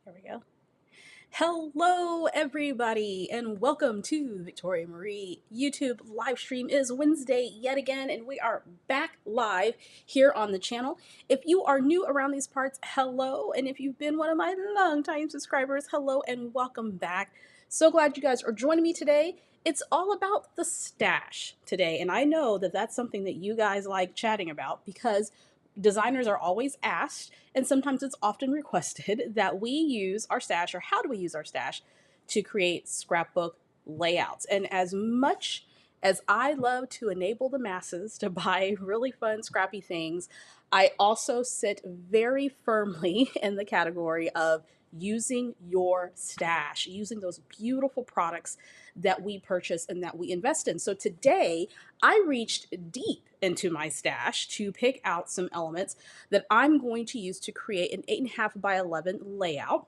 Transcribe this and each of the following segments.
There we go. Hello, everybody, and welcome to Victoria Marie YouTube live stream. It is Wednesday yet again, and we are back live here on the channel. If you are new around these parts, hello, and if you've been one of my longtime subscribers, hello and welcome back. So glad you guys are joining me today. It's all about the stash today, and I know that that's something that you guys like chatting about because designers are always asked, and sometimes it's often requested, that we use our stash, or how do we use our stash, to create scrapbook layouts. And as much as I love to enable the masses to buy really fun, scrappy things, I also sit very firmly in the category of using your stash, using those beautiful products that we purchase and that we invest in. So today, I reached deep into my stash to pick out some elements that I'm going to use to create an 8.5 by 11 layout.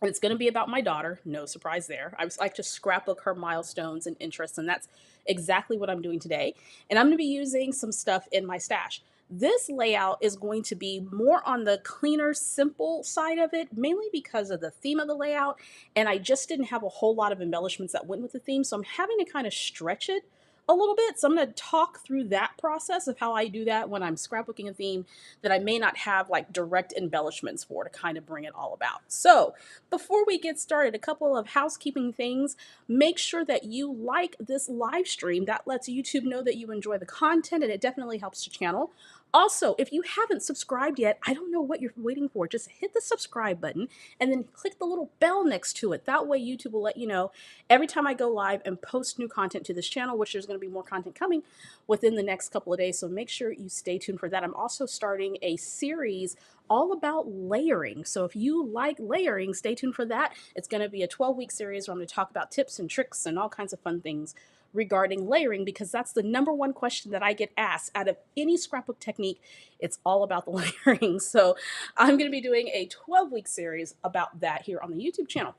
And it's going to be about my daughter. No surprise there. I like to scrapbook her milestones and interests, and that's exactly what I'm doing today. And I'm going to be using some stuff in my stash. This layout is going to be more on the cleaner, simple side of it, mainly because of the theme of the layout. And I just didn't have a whole lot of embellishments that went with the theme, so I'm having to kind of stretch it a little bit. So I'm going to talk through that process of how I do that when I'm scrapbooking a theme that I may not have like direct embellishments for to kind of bring it all about. So before we get started, a couple of housekeeping things. Make sure that you like this live stream. That lets YouTube know that you enjoy the content, and it definitely helps the channel. Also, if you haven't subscribed yet, I don't know what you're waiting for. Just hit the subscribe button and then click the little bell next to it. That way YouTube will let you know every time I go live and post new content to this channel, which there's going to be more content coming within the next couple of days. So make sure you stay tuned for that. I'm also starting a series all about layering. So if you like layering, stay tuned for that. It's going to be a 12-week series where I'm going to talk about tips and tricks and all kinds of fun things regarding layering, because that's the number one question that I get asked out of any scrapbook technique. It's all about the layering. So I'm going to be doing a 12-week series about that here on the YouTube channel.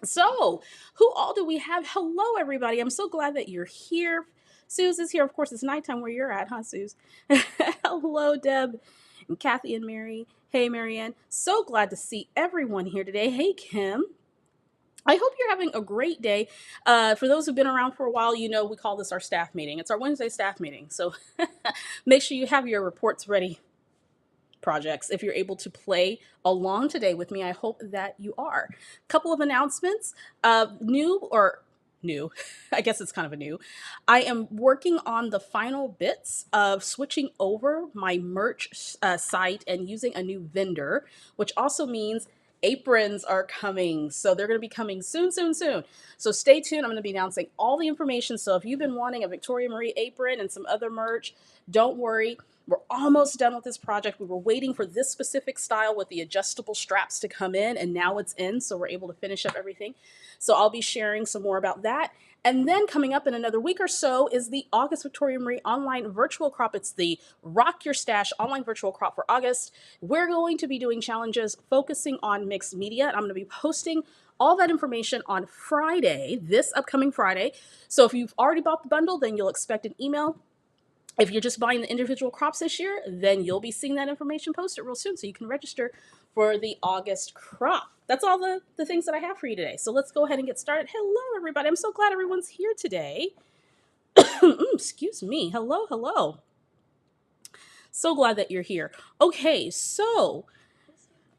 So who all do we have? Hello, everybody. I'm so glad that you're here. Suze is here. Of course, it's nighttime where you're at, huh, Suze? Hello, Deb and Kathy and Mary. Hey, Marianne. So glad to see everyone here today. Hey, Kim. I hope you're having a great day. For those who've been around for a while, you know we call this our staff meeting. It's our Wednesday staff meeting. So make sure you have your reports ready, projects. If you're able to play along today with me, I hope that you are. Couple of announcements. New, I guess it's kind of a new. I am working on the final bits of switching over my merch site and using a new vendor, which also means aprons are coming. So they're going to be coming soon, soon, soon. So stay tuned. I'm going to be announcing all the information. So if you've been wanting a Victoria Marie apron and some other merch, don't worry. We're almost done with this project. We were waiting for this specific style with the adjustable straps to come in, and now it's in, so we're able to finish up everything. So I'll be sharing some more about that. And then coming up in another week or so is the August Victoria Marie online virtual crop. It's the Rock Your Stash online virtual crop for August. We're going to be doing challenges focusing on mixed media, and I'm going to be posting all that information on Friday, this upcoming Friday. So if you've already bought the bundle, then you'll expect an email. If you're just buying the individual crops this year, then you'll be seeing that information posted real soon, so you can register for the August crop. That's all the things that I have for you today. So let's go ahead and get started. Hello, everybody. I'm so glad everyone's here today. Excuse me. Hello, hello. So glad that you're here. Okay, so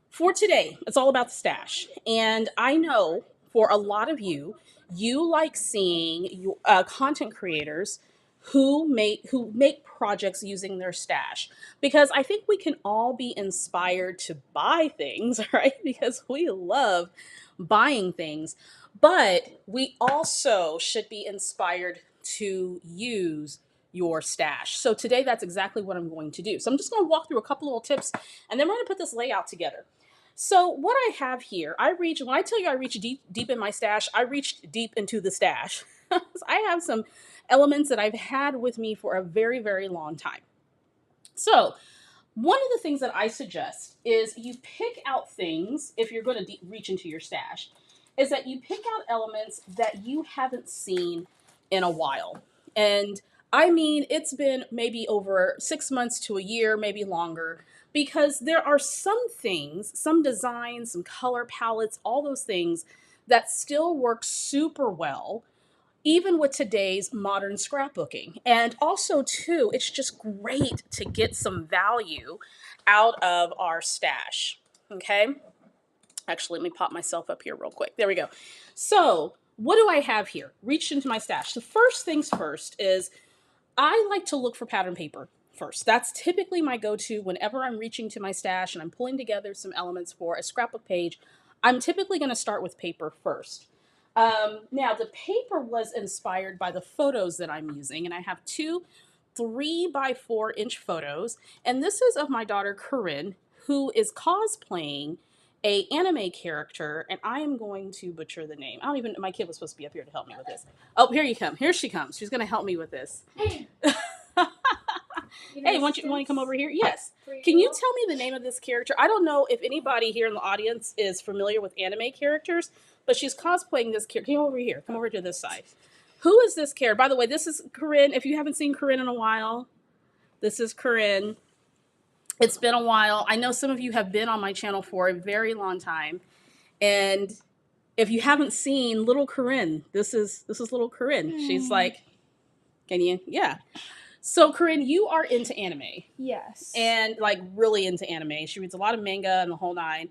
for today, it's all about the stash. And I know for a lot of you, you like seeing content creators who make projects using their stash, because I think we can all be inspired to buy things, right? Because we love buying things, but we also should be inspired to use your stash. So today, that's exactly what I'm going to do. So I'm just going to walk through a couple little tips, and then we're going to put this layout together. So what I have here, when I tell you I reach deep in my stash, I reached deep into the stash. I have some elements that I've had with me for a very, very long time. So one of the things that I suggest is you pick out things, if you're going to reach into your stash, is that you pick out elements that you haven't seen in a while. And I mean, it's been maybe over 6 months to a year, maybe longer, because there are some things, some designs, some color palettes, all those things that still work super well even with today's modern scrapbooking. And also, too, it's just great to get some value out of our stash. Okay. Actually, let me pop myself up here real quick. There we go. So, what do I have here? Reached into my stash. The first things first is I like to look for pattern paper first. That's typically my go-to whenever I'm reaching to my stash and I'm pulling together some elements for a scrapbook page. I'm typically going to start with paper first. Now, the paper was inspired by the photos that I'm using, and I have two 3x4 inch photos, and this is of my daughter Corinne, who is cosplaying a anime character, and I am going to butcher the name. I don't even, my kid was supposed to be up here to help me with this. Oh, here you come. Here she comes. She's going to help me with this. Hey. Hey, want to come over here? Yes. Can you tell me the name of this character? I don't know if anybody here in the audience is familiar with anime characters, but she's cosplaying this character. Come over here. Come over to this side. Who is this character? By the way, this is Corinne. If you haven't seen Corinne in a while, this is Corinne. It's been a while. I know some of you have been on my channel for a very long time. And if you haven't seen little Corinne, this is little Corinne. She's like, can you? Yeah. So, Corinne, you are into anime. Yes. And like really into anime. She reads a lot of manga and the whole nine.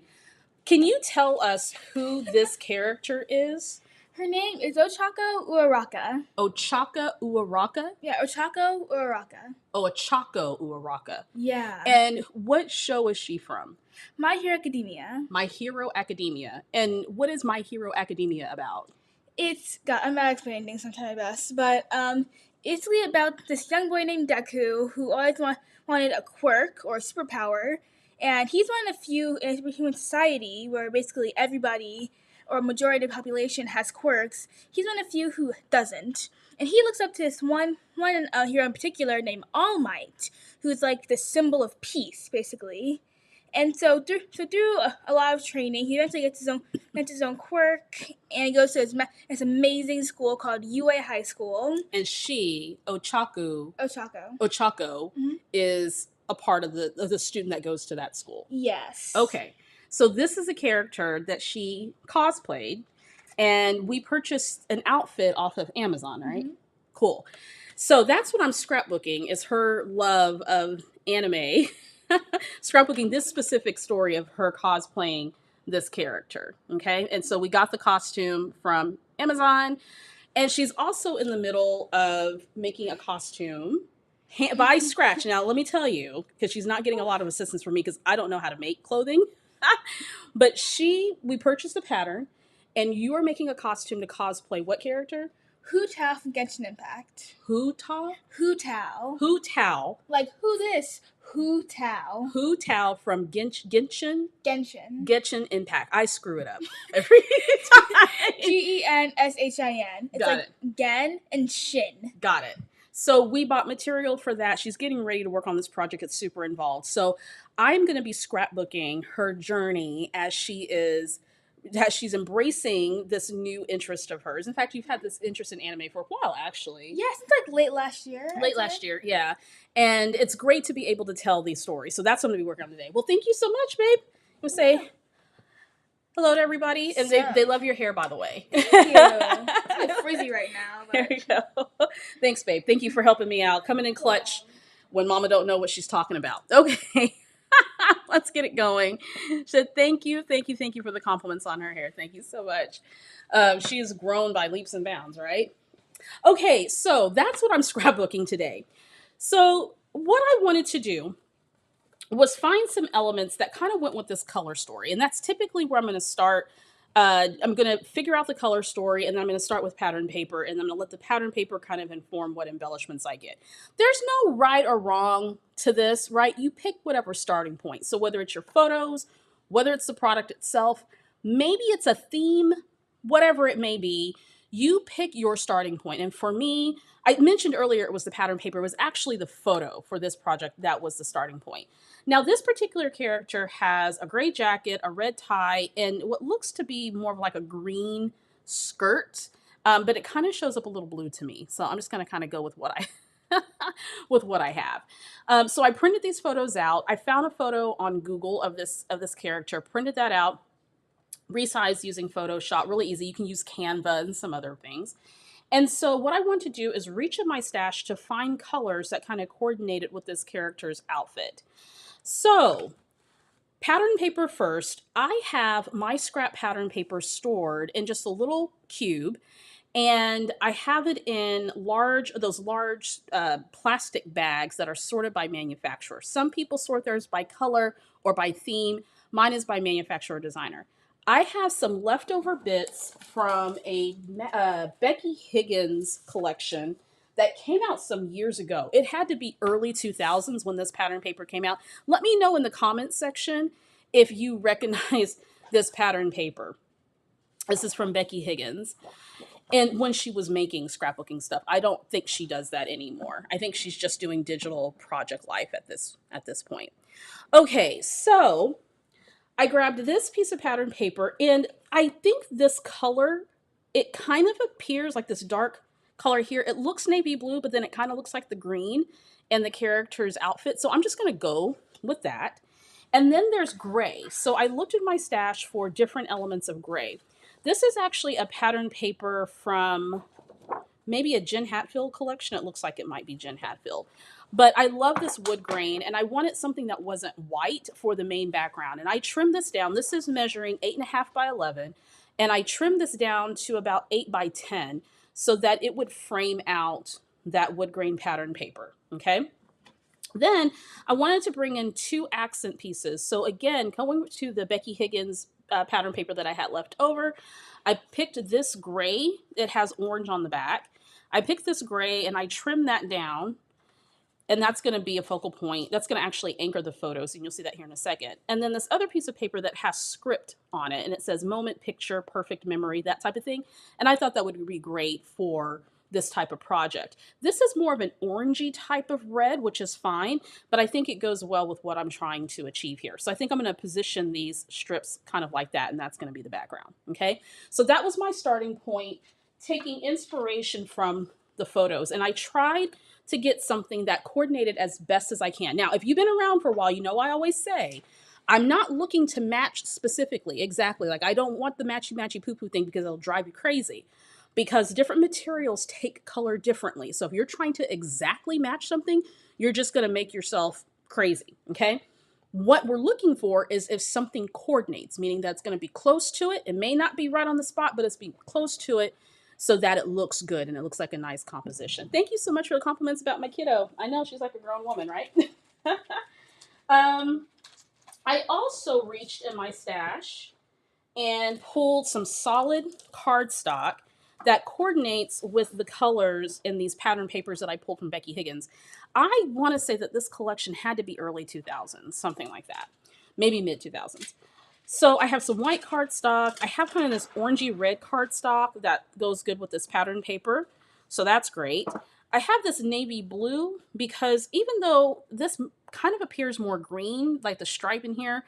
Can you tell us who this character is? Her name is Ochako Uraraka. Ochako Uraraka? Yeah, Ochako Uraraka. Oh, Ochako Uraraka. Yeah. And what show is she from? My Hero Academia. My Hero Academia. And what is My Hero Academia about? I'm not explaining things, I'm trying my best, but it's really about this young boy named Deku who always wanted a quirk or a superpower, and he's one of the few in a human society where basically everybody or majority of the population has quirks. He's one of the few who doesn't, and he looks up to this one hero in particular named All Might, who's like the symbol of peace, basically. And so through a lot of training, he eventually gets his own quirk, and he goes to this amazing school called UA High School. And she, Ochako, Mm-hmm. is a part of the student that goes to that school. Yes. Okay. So this is a character that she cosplayed, and we purchased an outfit off of Amazon, right? Mm-hmm. Cool. So that's what I'm scrapbooking, is her love of anime. Scrapbooking this specific story of her cosplaying this character. Okay. And so we got the costume from Amazon, and she's also in the middle of making a costume by scratch. Now, let me tell you, because she's not getting a lot of assistance from me because I don't know how to make clothing, but we purchased a pattern, and you are making a costume to cosplay what character? Hu Tao from Genshin Impact. Hu Tao? Hu Tao. Hu Tao. Like, who this? Hu Tao. Hu Tao from Genshin? Genshin Impact. I screw it up every time. Genshin. It's Got like it. Gen and Shin. Got it. So we bought material for that. She's getting ready to work on this project. It's super involved. So I'm going to be scrapbooking her journey as she's embracing this new interest of hers. In fact, you've had this interest in anime for a while, actually. Yeah, since like late last year. Yeah. And it's great to be able to tell these stories. So that's what I'm going to be working on today. Well, thank you so much, babe. We'll say hello to everybody. And they love your hair, by the way. Thank you. It's a bit frizzy right now. But... There you go. Thanks, babe. Thank you for helping me out. Coming in clutch when mama don't know what she's talking about. Okay. Let's get it going. She said, thank you for the compliments on her hair. Thank you so much. She has grown by leaps and bounds, right? Okay, so that's what I'm scrapbooking today. So what I wanted to do was find some elements that kind of went with this color story. And that's typically where I'm going to start. I'm going to figure out the color story, and then I'm going to start with pattern paper, and then I'm going to let the pattern paper kind of inform what embellishments I get. There's no right or wrong to this, right? You pick whatever starting point. So whether it's your photos, whether it's the product itself, maybe it's a theme, whatever it may be, you pick your starting point. And for me, I mentioned earlier it was the pattern paper. It was actually the photo for this project that was the starting point. Now, this particular character has a gray jacket, a red tie, and what looks to be more of like a green skirt, but it kind of shows up a little blue to me. So I'm just going to kind of go with what with what I have. So I printed these photos out. I found a photo on Google of this character, printed that out, resized using Photoshop, really easy. You can use Canva and some other things. And so what I want to do is reach in my stash to find colors that kind of coordinated with this character's outfit. So pattern paper first. I have my scrap pattern paper stored in just a little cube, and I have it in those large plastic bags that are sorted by manufacturer. Some people sort theirs by color or by theme. Mine is by manufacturer designer. I have some leftover bits from a Becky Higgins collection that came out some years ago. It had to be early 2000s when this pattern paper came out. Let me know in the comments section if you recognize this pattern paper. This is from Becky Higgins. And when she was making scrapbooking stuff, I don't think she does that anymore. I think she's just doing digital project life at this point. Okay, so I grabbed this piece of pattern paper, and I think this color, it kind of appears like this dark color here. It looks navy blue, but then it kind of looks like the green in the character's outfit. So I'm just going to go with that. And then there's gray. So I looked in my stash for different elements of gray. This is actually a pattern paper from maybe a Jen Hatfield collection. It looks like it might be Jen Hatfield. But I love this wood grain, and I wanted something that wasn't white for the main background. And I trimmed this down. This is measuring 8.5 by 11. And I trimmed this down to about 8 by 10 so that it would frame out that wood grain pattern paper, okay? Then I wanted to bring in 2 accent pieces. So again, going to the Becky Higgins pattern paper that I had left over, I picked this gray. It has orange on the back. I picked this gray and I trimmed that down, and that's going to be a focal point. That's going to actually anchor the photos, and you'll see that here in a second. And then this other piece of paper that has script on it, and it says moment, picture, perfect memory, that type of thing. And I thought that would be great for this type of project. This is more of an orangey type of red, which is fine, but I think it goes well with what I'm trying to achieve here. So I think I'm going to position these strips kind of like that, and that's going to be the background. Okay, so that was my starting point, taking inspiration from the photos, and I tried to get something that coordinated as best as I can. Now, if you've been around for a while, you know I always say, I'm not looking to match specifically, exactly. Like I don't want the matchy-matchy poo-poo thing because it'll drive you crazy. Because different materials take color differently. So if you're trying to exactly match something, you're just gonna make yourself crazy, okay? What we're looking for is if something coordinates, meaning that it's gonna be close to it. It may not be right on the spot, but it's be close to it so that it looks good and it looks like a nice composition. Thank you so much for the compliments about my kiddo. I know she's like a grown woman, right? I also reached in my stash and pulled some solid cardstock that coordinates with the colors in these pattern papers that I pulled from Becky Higgins. I want to say that this collection had to be early 2000s, something like that, maybe mid 2000s. So I have some white cardstock. I have kind of this orangey red cardstock that goes good with this pattern paper. So that's great. I have this navy blue because even though this kind of appears more green, like the stripe in here,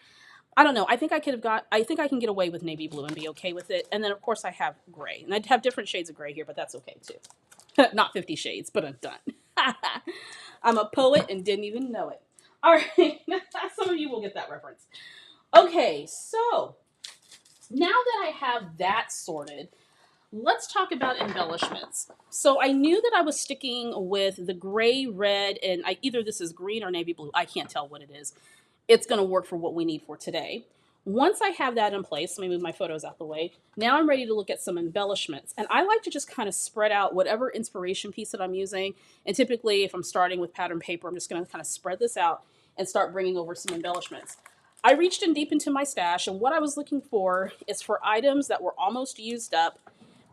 I don't know. I think I can get away with navy blue and be okay with it. And then of course I have gray, and I have different shades of gray here, but that's okay too. Not 50 shades, but I'm done. I'm a poet and didn't even know it. All right. Some of you will get that reference. Okay. So now that I have that sorted, let's talk about embellishments. So I knew that I was sticking with the gray, red, and either this is green or navy blue. I can't tell what it is. It's going to work for what we need for today. Once I have that in place, let me move my photos out the way. Now I'm ready to look at some embellishments. And I like to just kind of spread out whatever inspiration piece that I'm using. And typically, if I'm starting with pattern paper, I'm just going to kind of spread this out and start bringing over some embellishments. I reached in deep into my stash, and what I was looking for is for items that were almost used up,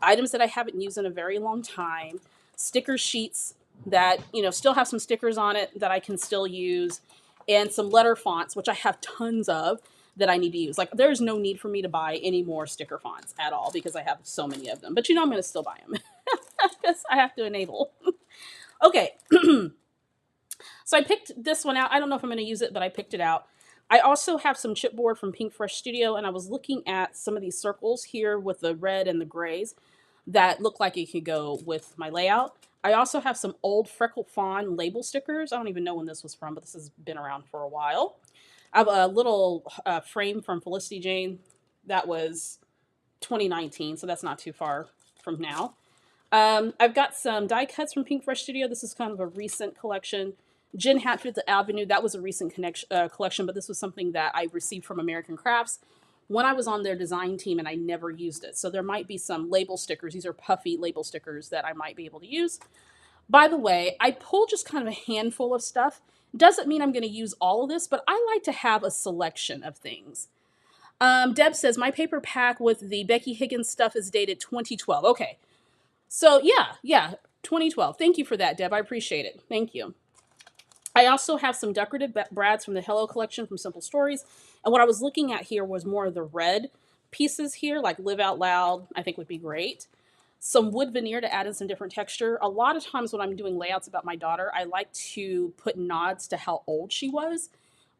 items that I haven't used in a very long time, sticker sheets that, still have some stickers on it that I can still use, and some letter fonts, which I have tons of that I need to use. Like there's no need for me to buy any more sticker fonts at all because I have so many of them. But I'm going to still buy them because I have to enable. Okay. So I picked this one out. I don't know if I'm going to use it, but I picked it out. I also have some chipboard from Pink Fresh Studio, and I was looking at some of these circles here with the red and the grays. that look like it could go with my layout. I also have some old Freckle Fawn label stickers. I don't even know when this was from, but this has been around for a while. I have a little frame from Felicity Jane that was 2019, so that's not too far from now. I've got some die cuts from Pink Fresh Studio. This is kind of a recent collection. Jen Hatfield, The Avenue, that was a recent collection, but this was something that I received from American Crafts when I was on their design team and I never used it. So there might be some label stickers. These are puffy label stickers that I might be able to use. By the way, I pulled just kind of a handful of stuff. Doesn't mean I'm going to use all of this, but I like to have a selection of things. Deb says, my paper pack with the Becky Higgins stuff is dated 2012. Okay. So yeah, 2012. Thank you for that, Deb. I appreciate it. Thank you. I also have some decorative brads from the Hello collection from Simple Stories. And what I was looking at here was more of the red pieces here, like Live Out Loud, I think would be great. Some wood veneer to add in some different texture. A lot of times when I'm doing layouts about my daughter, I like to put nods to how old she was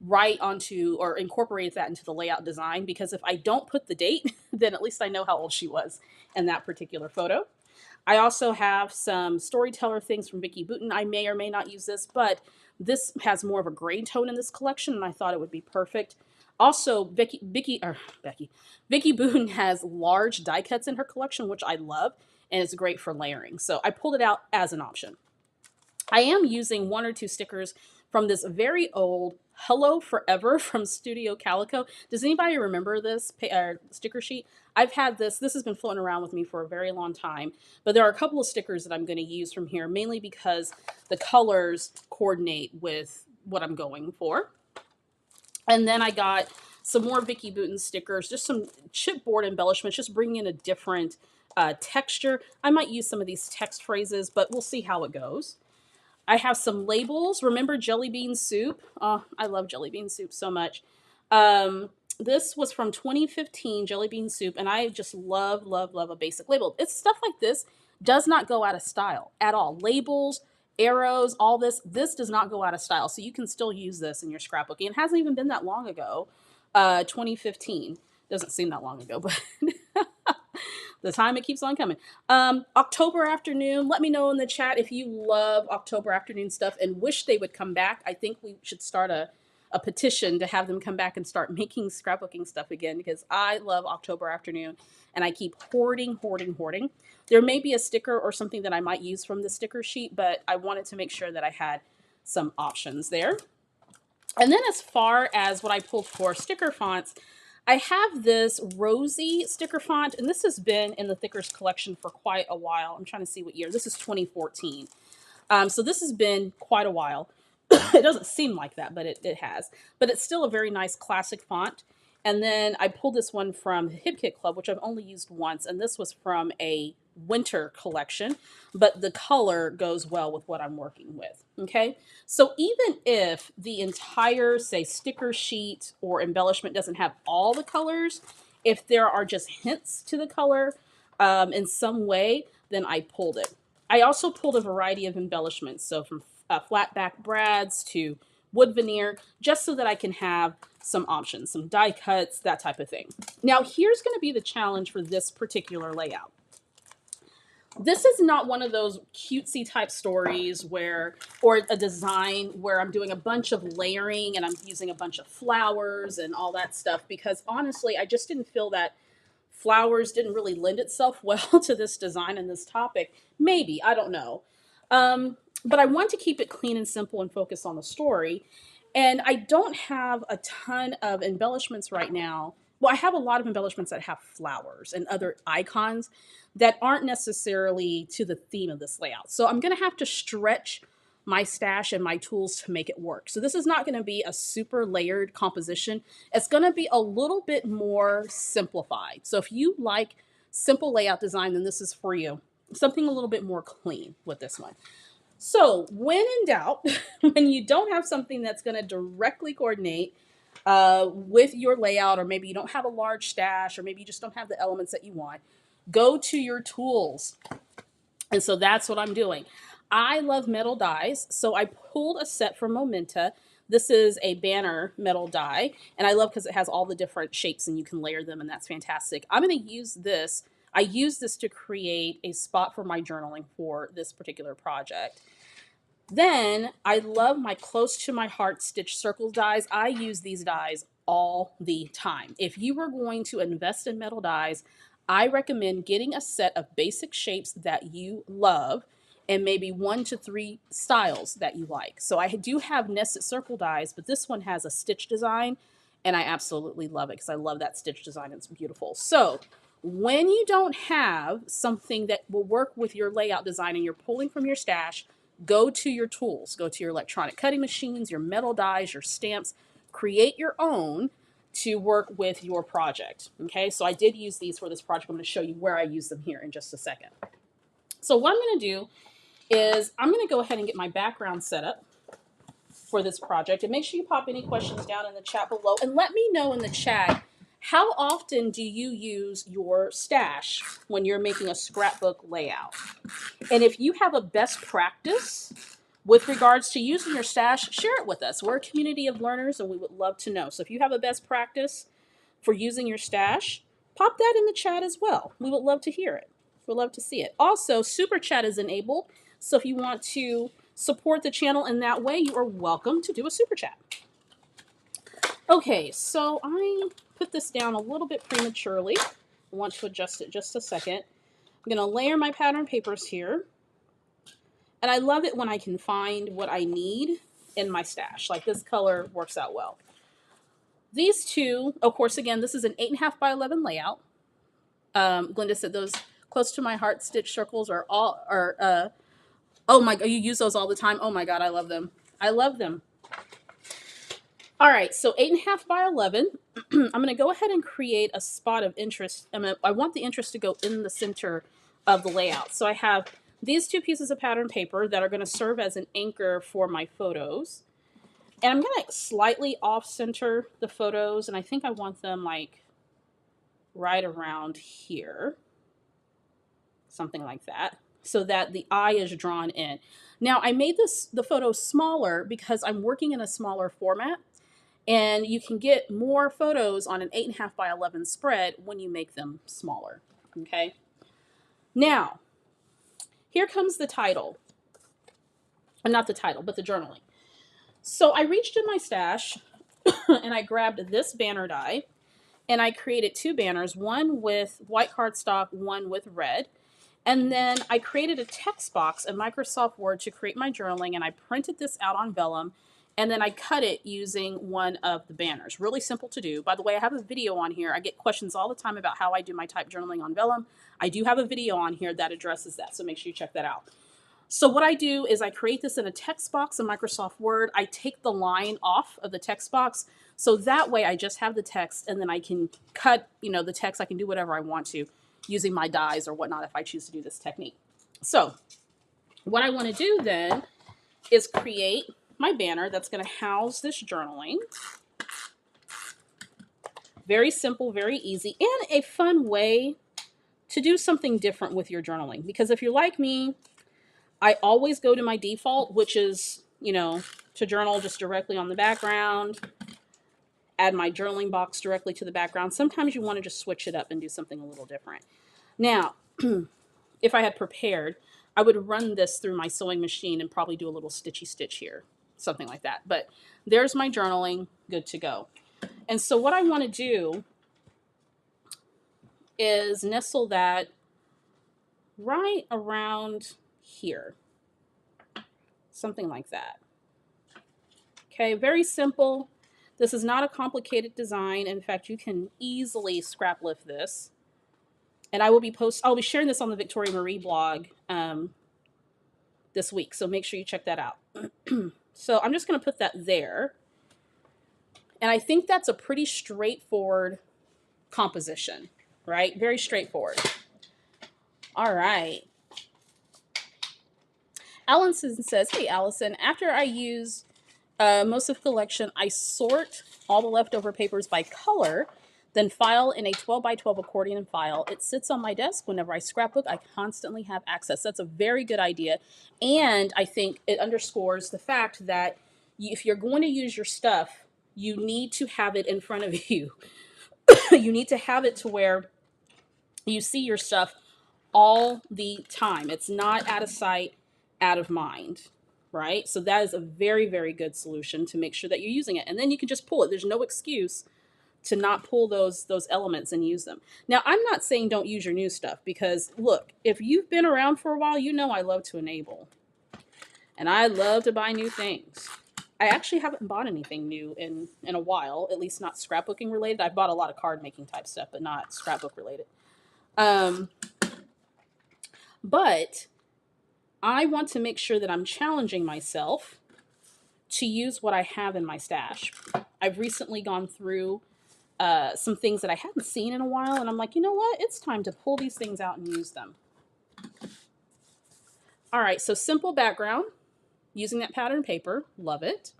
right onto or incorporate that into the layout design, because if I don't put the date, then at least I know how old she was in that particular photo. I also have some storyteller things from Vicki Boutin. I may or may not use this, but this has more of a gray tone in this collection, and I thought it would be perfect. Also, Vicki Boutin has large die cuts in her collection, which I love, and it's great for layering. So I pulled it out as an option. I am using one or two stickers from this very old Hello Forever from Studio Calico. Does anybody remember this sticker sheet? I've had this. This has been floating around with me for a very long time. But there are a couple of stickers that I'm going to use from here, mainly because the colors coordinate with what I'm going for. And then I got some more Vicki Boutin stickers, just some chipboard embellishments, just bringing in a different texture. I might use some of these text phrases, but we'll see how it goes. I have some labels. Remember jelly bean soup? Oh, I love jelly bean soup so much. This was from 2015, jelly bean soup, and I just love a basic label. It's stuff like this does not go out of style at all. Labels, arrows, all this does not go out of style. So you can still use this in your scrapbooking. It hasn't even been that long ago. 2015 doesn't seem that long ago, but the time it keeps on coming. October afternoon. Let me know in the chat if you love October afternoon stuff and wish they would come back. I think we should start a petition to have them come back and start making scrapbooking stuff again, because I love October afternoon and I keep hoarding. There may be a sticker or something that I might use from the sticker sheet, but I wanted to make sure that I had some options there. And then as far as what I pulled for sticker fonts, I have this Rosy sticker font, and this has been in the Thickers collection for quite a while. I'm trying to see what year. This is 2014. So this has been quite a while. It doesn't seem like that, but it has. But it's still a very nice classic font. And then I pulled this one from the Hip Kit Club, which I've only used once. And this was from a winter collection, but the color goes well with what I'm working with. Okay. So even if the entire, say, sticker sheet or embellishment doesn't have all the colors, if there are just hints to the color in some way, then I pulled it. I also pulled a variety of embellishments. So from flat back brads to wood veneer, just so that I can have some options, some die cuts, that type of thing. Now, here's going to be the challenge for this particular layout. This is not one of those cutesy type stories where, or a design where I'm doing a bunch of layering and I'm using a bunch of flowers and all that stuff, because honestly, I just didn't feel that flowers didn't really lend itself well to this design and this topic. Maybe, I don't know. But I want to keep it clean and simple and focus on the story. And I don't have a ton of embellishments right now. Well, I have a lot of embellishments that have flowers and other icons that aren't necessarily to the theme of this layout. So I'm going to have to stretch my stash and my tools to make it work. So this is not going to be a super layered composition. It's going to be a little bit more simplified. So if you like simple layout design, then this is for you. Something a little bit more clean with this one. So when in doubt, when you don't have something that's going to directly coordinate with your layout, or maybe you don't have a large stash, or maybe you just don't have the elements that you want, go to your tools. And so that's what I'm doing. I love metal dies, so I pulled a set from Momenta. This is a banner metal die, and I love because it has all the different shapes and you can layer them, and that's fantastic. I'm going to use this. I used this to create a spot for my journaling for this particular project. Then I love my close to my heart stitch circle dies. I use these dies all the time. If you are going to invest in metal dies, I recommend getting a set of basic shapes that you love and maybe 1 to 3 styles that you like. So I do have nested circle dies, but this one has a stitch design and I absolutely love it because I love that stitch design. It's beautiful. So when you don't have something that will work with your layout design and you're pulling from your stash, go to your tools, go to your electronic cutting machines, your metal dies, your stamps, create your own to work with your project. Okay, so I did use these for this project. I'm going to show you where I use them here in just a second. So what I'm going to do is I'm going to go ahead and get my background set up for this project, and make sure you pop any questions down in the chat below and let me know in the chat, how often do you use your stash when you're making a scrapbook layout? And if you have a best practice with regards to using your stash, share it with us. We're a community of learners and we would love to know. So if you have a best practice for using your stash, pop that in the chat as well. We would love to hear it. We'd love to see it. Also, super chat is enabled. So if you want to support the channel in that way, you are welcome to do a super chat. Okay, so I put this down a little bit prematurely. I want to adjust it just a second. I'm going to layer my pattern papers here. And I love it when I can find what I need in my stash. Like this color works out well. These two, of course, again, this is an 8.5 by 11 layout. Glenda said those close to my heart stitch circles are all, oh my God, you use those all the time. Oh my God, I love them. I love them. All right, so 8.5 by 11. I'm going to go ahead and create a spot of interest. I want the interest to go in the center of the layout. So I have these 2 pieces of pattern paper that are going to serve as an anchor for my photos. And I'm going to slightly off center the photos. And I think I want them like right around here. Something like that. So that the eye is drawn in. Now I made the photo smaller because I'm working in a smaller format. And you can get more photos on an 8.5 by 11 spread when you make them smaller. Okay. Now, here comes the title. Not the title, but the journaling. So I reached in my stash and I grabbed this banner die and I created 2 banners, one with white cardstock, one with red. And then I created a text box in Microsoft Word to create my journaling, and I printed this out on vellum, and then I cut it using one of the banners. Really simple to do. By the way, I have a video on here. I get questions all the time about how I do my type journaling on vellum. I do have a video on here that addresses that, so make sure you check that out. So what I do is I create this in a text box in Microsoft Word. I take the line off of the text box, so that way I just have the text, and then I can cut, the text. I can do whatever I want to using my dies or whatnot if I choose to do this technique. So what I want to do then is create my banner that's going to house this journaling. Very simple, very easy, and a fun way to do something different with your journaling. Because if you're like me, I always go to my default, which is, to journal just directly on the background, add my journaling box directly to the background. Sometimes you want to just switch it up and do something a little different. Now, if I had prepared, I would run this through my sewing machine and probably do a little stitchy stitch here, something like that. But there's my journaling, good to go. And so what I want to do is nestle that right around here, something like that. Okay, very simple. This is not a complicated design. In fact, you can easily scrap lift this. And I'll be sharing this on the Victoria Marie blog this week. So make sure you check that out. So I'm just going to put that there. And I think that's a pretty straightforward composition, right? Very straightforward. All right. Allison says, hey, Allison, after I use most of the collection, I sort all the leftover papers by color, then file in a 12 by 12 accordion file. It sits on my desk. Whenever I scrapbook, I constantly have access. That's a very good idea. And I think it underscores the fact that if you're going to use your stuff, you need to have it in front of you. You need to have it to where You see your stuff all the time. It's not out of sight, out of mind, right? So that is a very, very good solution to make sure that you're using it. And then you can just pull it. There's no excuse to not pull those elements and use them. Now, I'm not saying don't use your new stuff, because look, if you've been around for a while, you know I love to enable. And I love to buy new things. I actually haven't bought anything new in a while, at least not scrapbooking related. I've bought a lot of card making type stuff, but not scrapbook related. But I want to make sure that I'm challenging myself to use what I have in my stash. I've recently gone through some things that I hadn't seen in a while, and I'm like, you know what? It's time to pull these things out and use them. All right, so simple background, using that pattern paper, love it.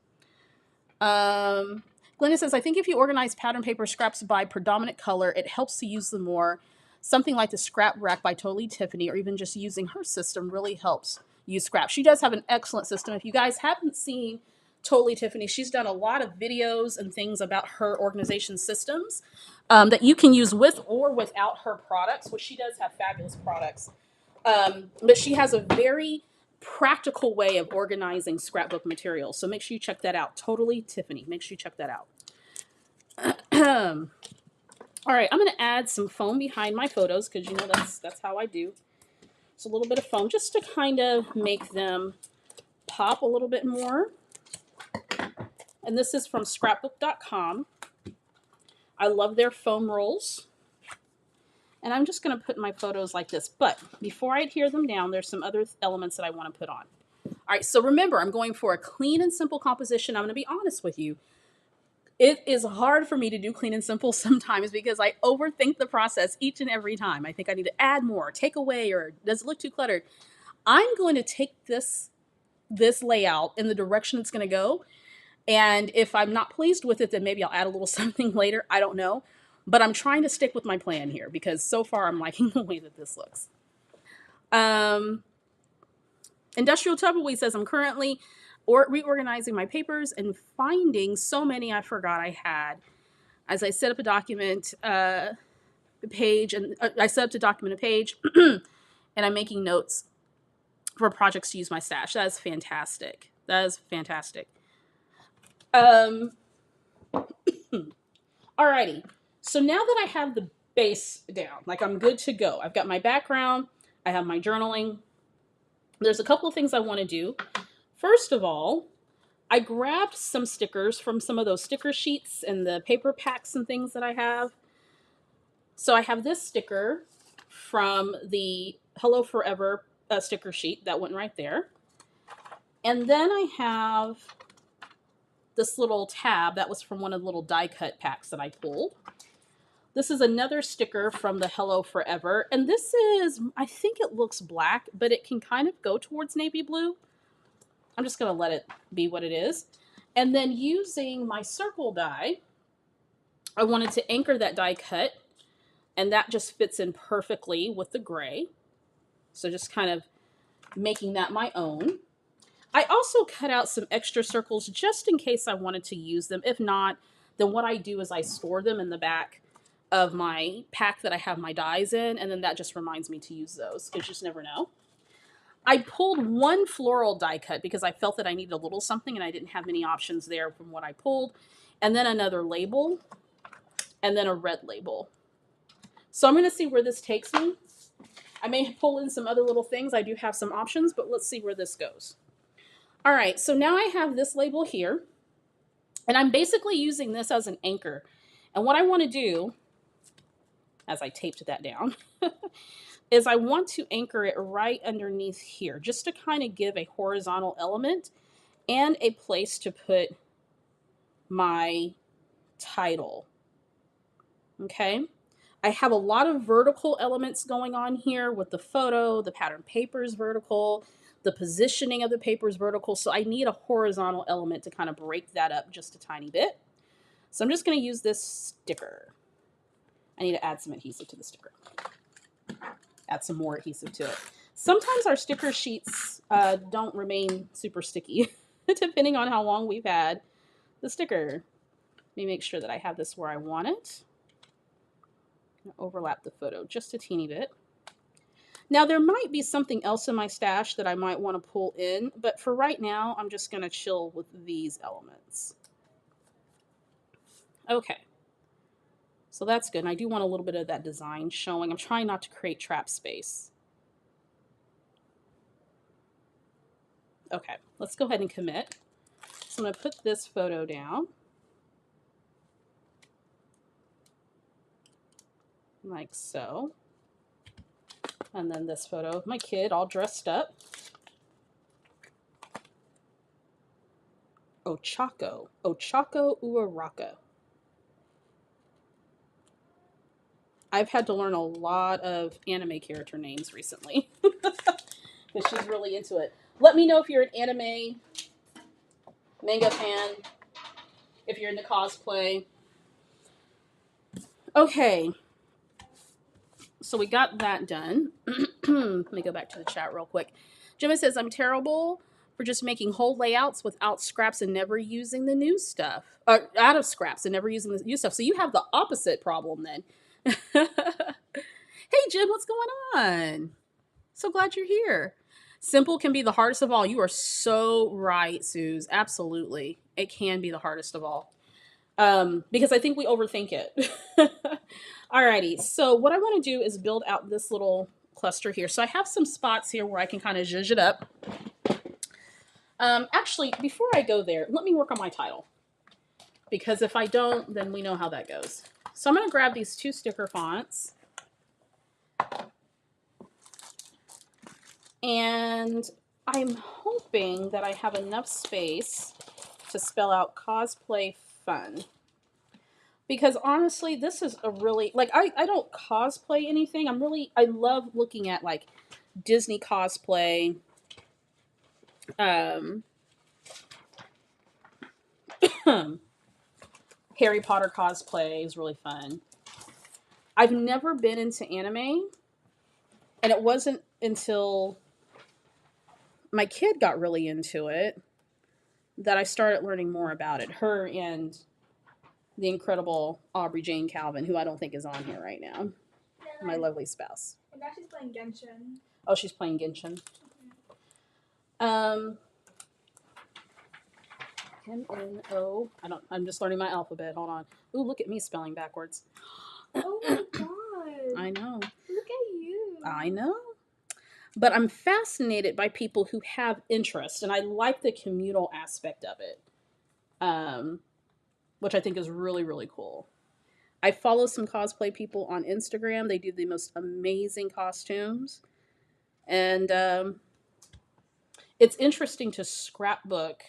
Glenda says, I think if you organize pattern paper scraps by predominant color, it helps to use them more. Something like the Scrap Rack by Totally Tiffany, or even just using her system, really helps use scraps. She does have an excellent system. If you guys haven't seen Totally Tiffany, she's done a lot of videos and things about her organization systems that you can use with or without her products, which she does have fabulous products. But she has a very practical way of organizing scrapbook materials. So make sure you check that out. Totally Tiffany. Make sure you check that out. All right, I'm going to add some foam behind my photos, because you know that's how I do. It's a little bit of foam just to kind of make them pop a little bit more. And this is from scrapbook.com. I love their foam rolls. And I'm just going to put my photos like this. But before I adhere them down, there's some other elements that I want to put on. All right, so remember, I'm going for a clean and simple composition. I'm going to be honest with you. It is hard for me to do clean and simple sometimes, because I overthink the process each and every time. I think I need to add more, take away, or does it look too cluttered? I'm going to take this layout in the direction it's going to go. And if I'm not pleased with it, then maybe I'll add a little something later. I don't know. But I'm trying to stick with my plan here, because so far I'm liking the way that this looks. Industrial Tumbleweed says, I'm currently reorganizing my papers and finding so many I forgot I had. As I set up a document page, and I set up to document a page, and I'm making notes for projects to use my stash. That is fantastic. That is fantastic. Alrighty. So now that I have the base down, like I'm good to go. I've got my background. I have my journaling. There's a couple of things I want to do. First of all, I grabbed some stickers from some of those sticker sheets and the paper packs and things that I have. So I have this sticker from the Hello Forever sticker sheet. That went right there. And then I have this little tab that was from one of the little die cut packs that I pulled. This is another sticker from the Hello Forever. And this is, I think it looks black, but it can kind of go towards navy blue. I'm just going to let it be what it is. And then using my circle die, I wanted to anchor that die cut. And that just fits in perfectly with the gray. So just kind of making that my own. I also cut out some extra circles just in case I wanted to use them. If not, then what I do is I store them in the back of my pack that I have my dies in, and then that just reminds me to use those, because you just never know. I pulled one floral die cut because I felt that I needed a little something, and I didn't have many options there from what I pulled. And then another label, and then a red label. So I'm going to see where this takes me. I may pull in some other little things. I do have some options, but let's see where this goes. All right, so now I have this label here, and I'm basically using this as an anchor. And what I want to do, as I taped that down, is I want to anchor it right underneath here, just to kind of give a horizontal element and a place to put my title. Okay. I have a lot of vertical elements going on here with the photo, the pattern paper is vertical, the positioning of the paper is vertical. So I need a horizontal element to kind of break that up just a tiny bit. So I'm just going to use this sticker. I need to add some adhesive to the sticker. Add some more adhesive to it. Sometimes our sticker sheets don't remain super sticky, depending on how long we've had the sticker. Let me make sure that I have this where I want it. Overlap the photo just a teeny bit. Now there might be something else in my stash that I might want to pull in, but for right now, I'm just going to chill with these elements. Okay. So that's good. And I do want a little bit of that design showing. I'm trying not to create trap space. Okay, let's go ahead and commit. So I'm going to put this photo down. Like so. And then this photo of my kid all dressed up. Ochako Uaraka. I've had to learn a lot of anime character names recently. Because she's really into it. Let me know if you're an anime manga fan. If you're into cosplay. Okay. So we got that done. Let me go back to the chat real quick. Gemma says, I'm terrible for just making whole layouts without scraps and never using the new stuff. Out of scraps and never using the new stuff. So you have the opposite problem then. Hey, Jim, what's going on? So glad you're here. Simple can be the hardest of all. You are so right, Suze. Absolutely. It can be the hardest of all. Because I think we overthink it. Alrighty, so what I want to do is build out this little cluster here. So I have some spots here where I can kind of zhuzh it up. Actually, before I go there, let me work on my title. Because if I don't, then we know how that goes. So I'm going to grab these 2 sticker fonts. And I'm hoping that I have enough space to spell out cosplay fun. Because honestly, this is a really, like, I don't cosplay anything. I love looking at, like, Disney cosplay. Harry Potter cosplay is really fun. I've never been into anime. And it wasn't until my kid got really into it that I started learning more about it. Her and the incredible Aubrey Jane Calvin, who I don't think is on here right now. Yeah, my lovely spouse. And now she's playing Genshin. Oh, she's playing Genshin. M-N-O. I'm just learning my alphabet. Hold on. Ooh, look at me spelling backwards. Oh my god. I know. Look at you. I know. But I'm fascinated by people who have interest, and I like the communal aspect of it. Which I think is really, really cool. I follow some cosplay people on Instagram. They do the most amazing costumes. And it's interesting to scrapbook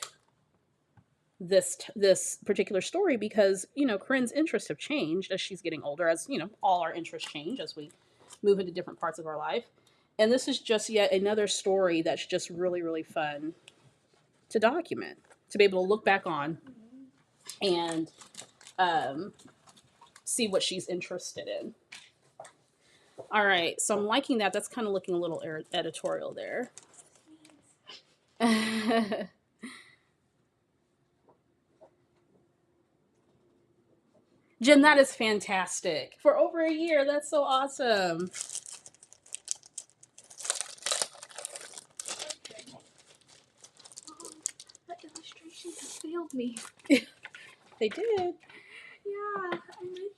this particular story because, you know, Corinne's interests have changed as she's getting older, as, you know, all our interests change as we move into different parts of our life. And this is just yet another story that's just really, really fun to document, to be able to look back on and see what she's interested in. All right, so I'm liking that. That's kind of looking a little editorial there. Jim, that is fantastic. For over a year, that's so awesome. That illustration has failed me. They did. Yeah, I made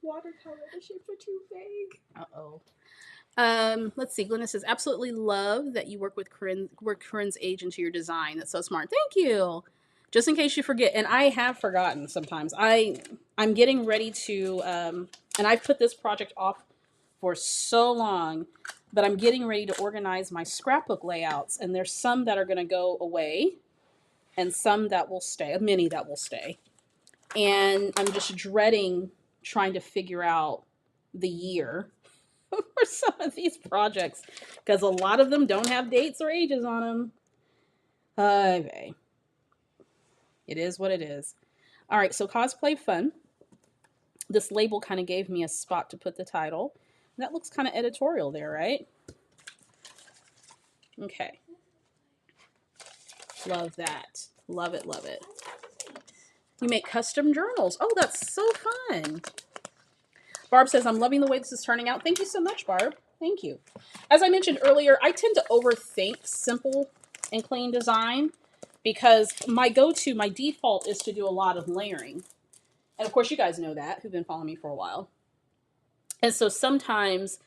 watercolor. The shapes are too vague. Uh-oh. Let's see. Glenna says, absolutely love that you work Corinne's age into your design. That's so smart. Thank you. Just in case you forget, and I have forgotten sometimes. I'm getting ready to, and I've put this project off for so long, but I'm getting ready to organize my scrapbook layouts, and there's some that are going to go away, and some that will stay, many that will stay. And I'm just dreading trying to figure out the year for some of these projects, because a lot of them don't have dates or ages on them. Okay. It is what it is. All right, so cosplay fun. This label kind of gave me a spot to put the title. That looks kind of editorial there, right? Okay. Love that. Love it, love it. You make custom journals. Oh, that's so fun. Barb says, I'm loving the way this is turning out. Thank you so much, Barb. Thank you. As I mentioned earlier, I tend to overthink simple and clean design because my go-to, my default is to do a lot of layering. And of course, you guys know that, who've been following me for a while. And so sometimes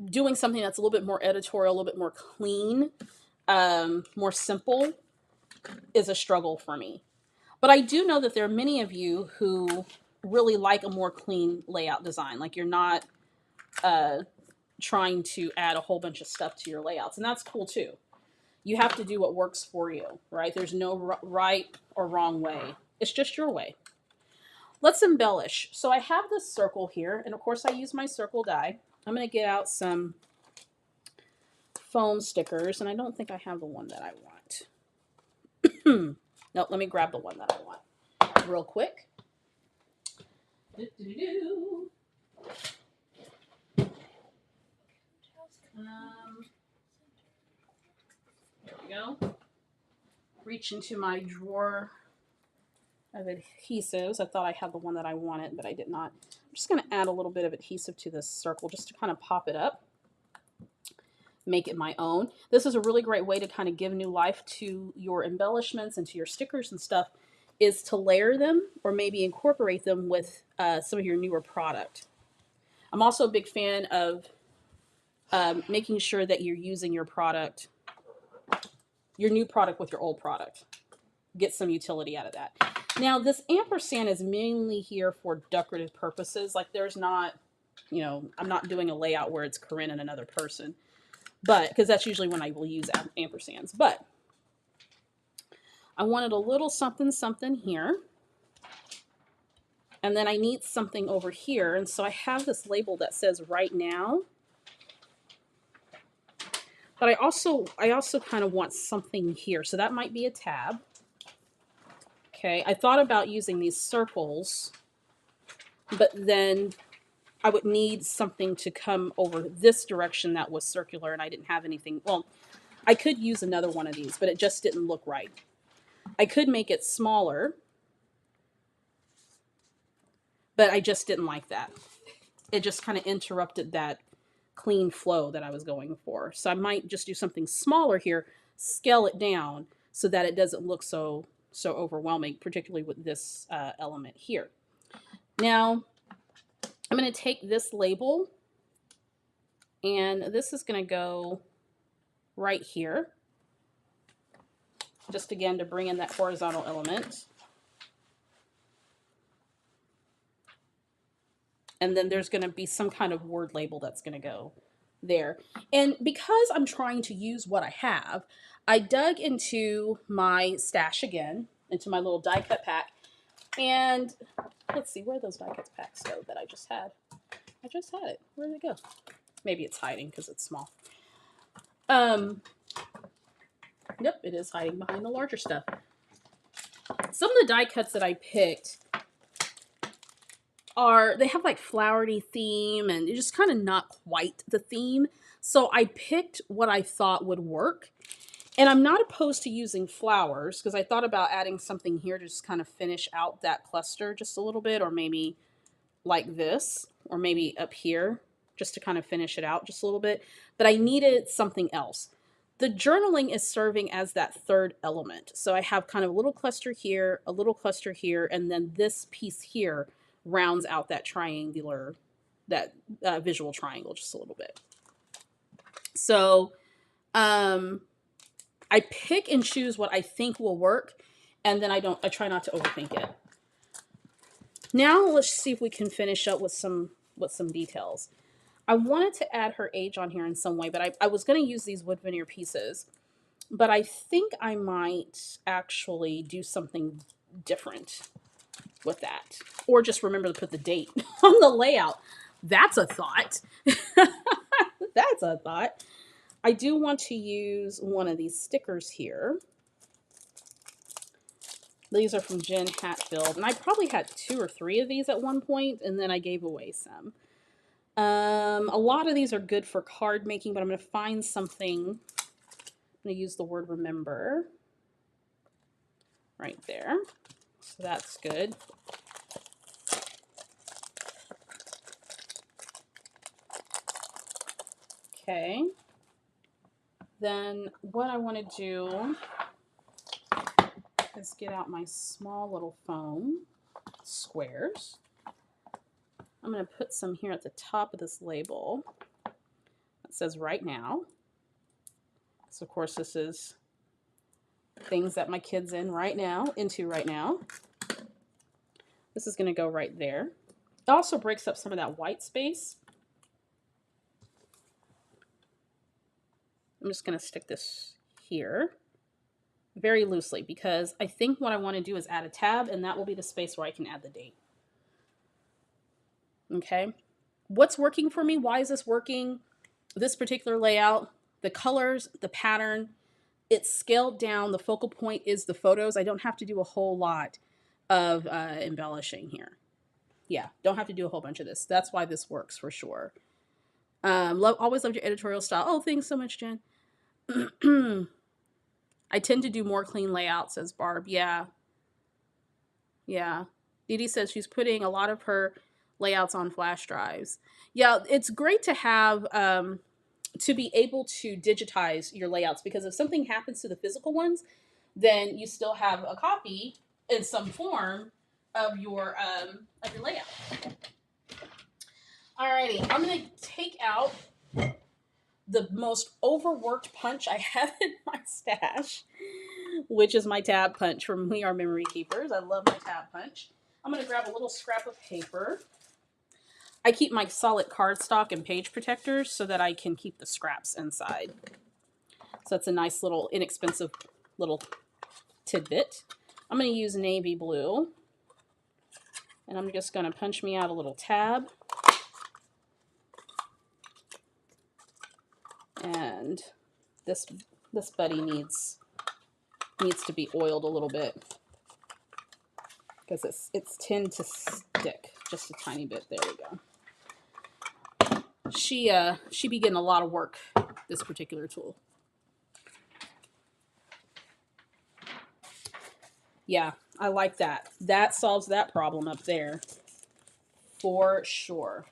doing something that's a little bit more editorial, a little bit more clean, more simple is a struggle for me. But I do know that there are many of you who really like a more clean layout design. Like you're not trying to add a whole bunch of stuff to your layouts. And that's cool too. You have to do what works for you, right? There's no right or wrong way. It's just your way. Let's embellish. So I have this circle here. And of course I use my circle die. I'm going to get out some foam stickers. And I don't think I have the one that I want. No, let me grab the one that I want real quick. There we go. Reach into my drawer of adhesives. I thought I had the one that I wanted, but I did not. I'm just going to add a little bit of adhesive to this circle just to kind of pop it up, make it my own. This is a really great way to kind of give new life to your embellishments and to your stickers and stuff, is to layer them or maybe incorporate them with some of your newer product. I'm also a big fan of making sure that you're using your product, your new product with your old product. Get some utility out of that. Now, this ampersand is mainly here for decorative purposes. Like there's not, you know, I'm not doing a layout where it's Corinne and another person, but because that's usually when I will use ampersands. But I wanted a little something, something here. And then I need something over here. And so I have this label that says right now. But I also kind of want something here. So that might be a tab. Okay, I thought about using these circles, but then I would need something to come over this direction that was circular, and I didn't have anything. Well, I could use another one of these, but it just didn't look right. I could make it smaller, but I just didn't like that. It just kind of interrupted that clean flow that I was going for. So I might just do something smaller here, scale it down so that it doesn't look so overwhelming, particularly with this element here. Now, I'm going to take this label, and this is going to go right here, just again to bring in that horizontal element. And then there's going to be some kind of word label that's going to go there. And because I'm trying to use what I have, I dug into my stash again, into my little die cut pack. And let's see, where those die cut packs go that I just had. I just had it. Where did it go? Maybe it's hiding because it's small. Yep, it is hiding behind the larger stuff. Some of the die cuts that I picked they have like flowery theme, and it's just kind of not quite the theme. So I picked what I thought would work. And I'm not opposed to using flowers because I thought about adding something here to just kind of finish out that cluster just a little bit, or maybe like this, or maybe up here just to kind of finish it out just a little bit. But I needed something else. The journaling is serving as that third element. So I have kind of a little cluster here, a little cluster here, and then this piece here rounds out that triangular, that visual triangle just a little bit. So I pick and choose what I think will work, and then I try not to overthink it. Now let's see if we can finish up with some details. I wanted to add her age on here in some way, but I was going to use these wood veneer pieces, but I think I might actually do something different with that, or just remember to put the date on the layout. That's a thought. That's a thought. I do want to use one of these stickers here. These are from Jen Hatfield, and I probably had 2 or 3 of these at one point, and then I gave away some. A lot of these are good for card making, but I'm going to find something. I'm going to use the word remember right there. So that's good. Okay. Then what I want to do is get out my small little foam squares. I'm going to put some here at the top of this label that says right now. So of course this is things that my kid's into right now. This is going to go right there. It also breaks up some of that white space. I'm just going to stick this here very loosely because I think what I want to do is add a tab, and that will be the space where I can add the date. Okay. What's working for me? Why is this working? This particular layout, the colors, the pattern, it's scaled down. The focal point is the photos. I don't have to do a whole lot of embellishing here. Yeah, don't have to do a whole bunch of this. That's why this works for sure. Always loved your editorial style. Oh, thanks so much, Jen. I tend to do more clean layouts, says Barb. Yeah. Yeah. Dee Dee says she's putting a lot of her layouts on flash drives. Yeah, it's great to have to be able to digitize your layouts, because if something happens to the physical ones, then you still have a copy in some form of your layout. Alrighty, I'm gonna take out the most overworked punch I have in my stash, which is my tab punch from We Are Memory Keepers. I love my tab punch. I'm gonna grab a little scrap of paper. I keep my solid cardstock and page protectors so that I can keep the scraps inside. So it's a nice little inexpensive little tidbit. I'm going to use navy blue, and I'm just going to punch me out a little tab. And this buddy needs to be oiled a little bit because it's tend to stick just a tiny bit. There we go. She be getting a lot of work, this particular tool. Yeah, I like that. That solves that problem up there for sure.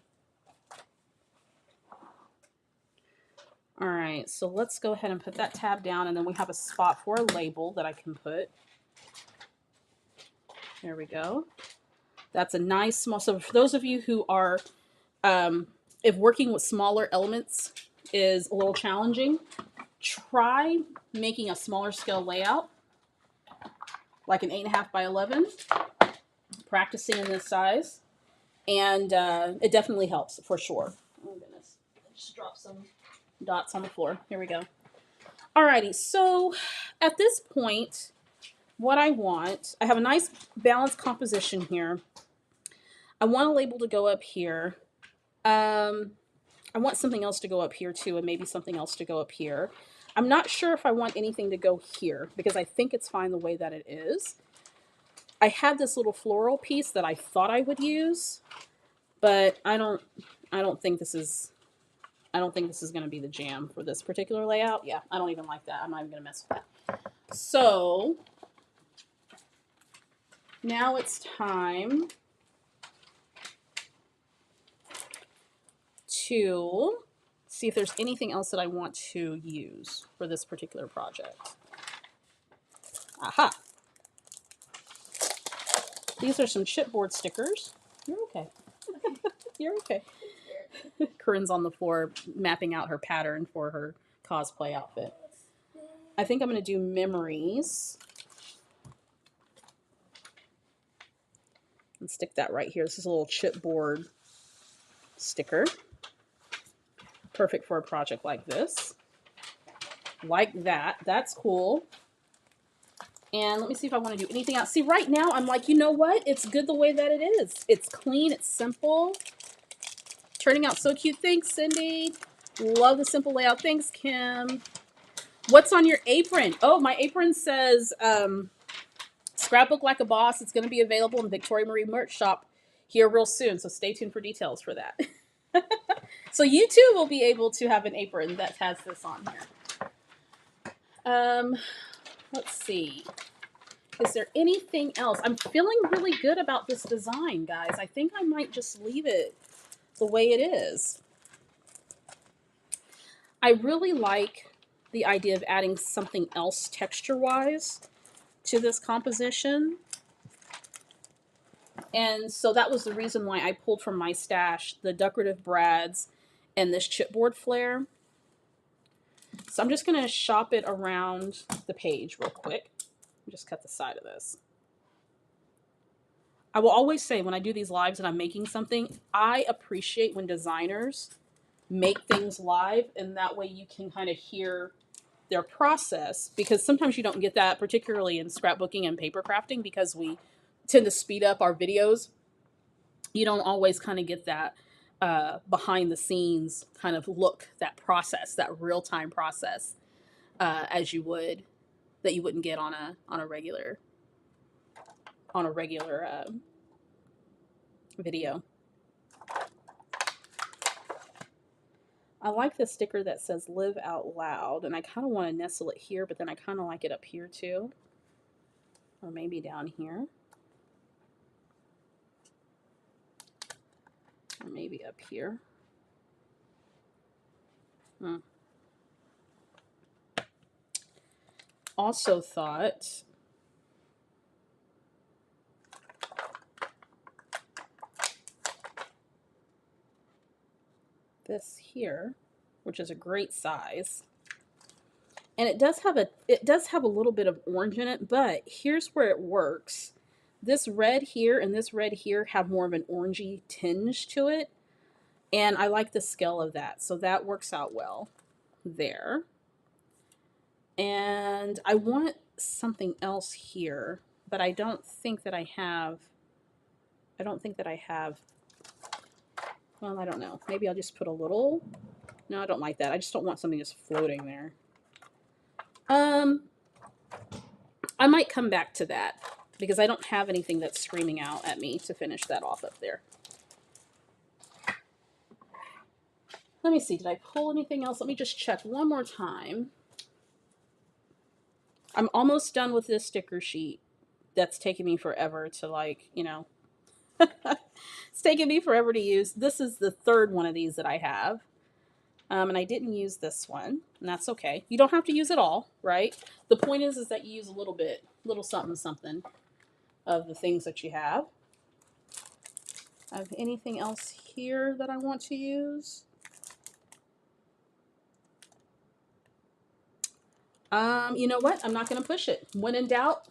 All right, so let's go ahead and put that tab down, and then we have a spot for a label that I can put. There we go. That's a nice small, so for those of you who are, if working with smaller elements is a little challenging, try making a smaller scale layout, like an 8.5 by 11, practicing in this size, and it definitely helps for sure. Oh goodness, I just dropped some dots on the floor. Here we go. Alrighty, so at this point, what I have a nice balanced composition here. I want a label to go up here. I want something else to go up here too, and maybe something else to go up here. I'm not sure if I want anything to go here because I think it's fine the way that it is. I had this little floral piece that I thought I would use, but I don't think this is going to be the jam for this particular layout. Yeah, I don't even like that. I'm not even going to mess with that. So now it's time to see if there's anything else that I want to use for this particular project. Aha! These are some chipboard stickers. You're okay. You're okay. Corinne's on the floor mapping out her pattern for her cosplay outfit. I think I'm going to do memories. And stick that right here. This is a little chipboard sticker. Perfect for a project like this. Like that. That's cool. And let me see if I want to do anything else. See, right now I'm like, you know what? It's good the way that it is. It's clean. It's simple. Turning out so cute. Thanks, Cindy. Love the simple layout. Thanks, Kim. What's on your apron? Oh, my apron says Scrapbook Like a Boss. It's going to be available in Victoria Marie merch shop here real soon. So stay tuned for details for that. So you too will be able to have an apron that has this on here. Let's see. Is there anything else? I'm feeling really good about this design, guys. I think I might just leave it the way it is. I really like the idea of adding something else texture-wise to this composition. And so that was the reason why I pulled from my stash the decorative brads and this chipboard flare. So I'm just going to shop it around the page real quick. Just cut the side of this. I will always say when I do these lives and I'm making something, I appreciate when designers make things live, and that way you can kind of hear their process, because sometimes you don't get that, particularly in scrapbooking and paper crafting, because we tend to speed up our videos. You don't always kind of get that behind the scenes kind of look, that process, that real-time process, as you would, that you wouldn't get on a regular video. I like the sticker that says live out loud, and I kind of want to nestle it here, but then I kind of like it up here too, or maybe down here, or maybe up here. Also thought this here, which is a great size, and it does have a little bit of orange in it, but here's where it works. This red here and this red here have more of an orangey tinge to it, and I like the scale of that, so that works out well there. And I want something else here, but I don't think that I have. Well, I don't know. Maybe I'll just put a little. No, I don't like that. I just don't want something just floating there. I might come back to that because I don't have anything that's screaming out at me to finish that off up there. Let me see. Did I pull anything else? Let me just check one more time. I'm almost done with this sticker sheet. That's taking me forever to, like, you know. It's taking me forever to use. This is the third one of these that I have. And I didn't use this one, and that's okay. You don't have to use it all, right? The point is that you use a little bit, little something, something of the things that you have. I have anything else here that I want to use? You know what? I'm not going to push it. When in doubt,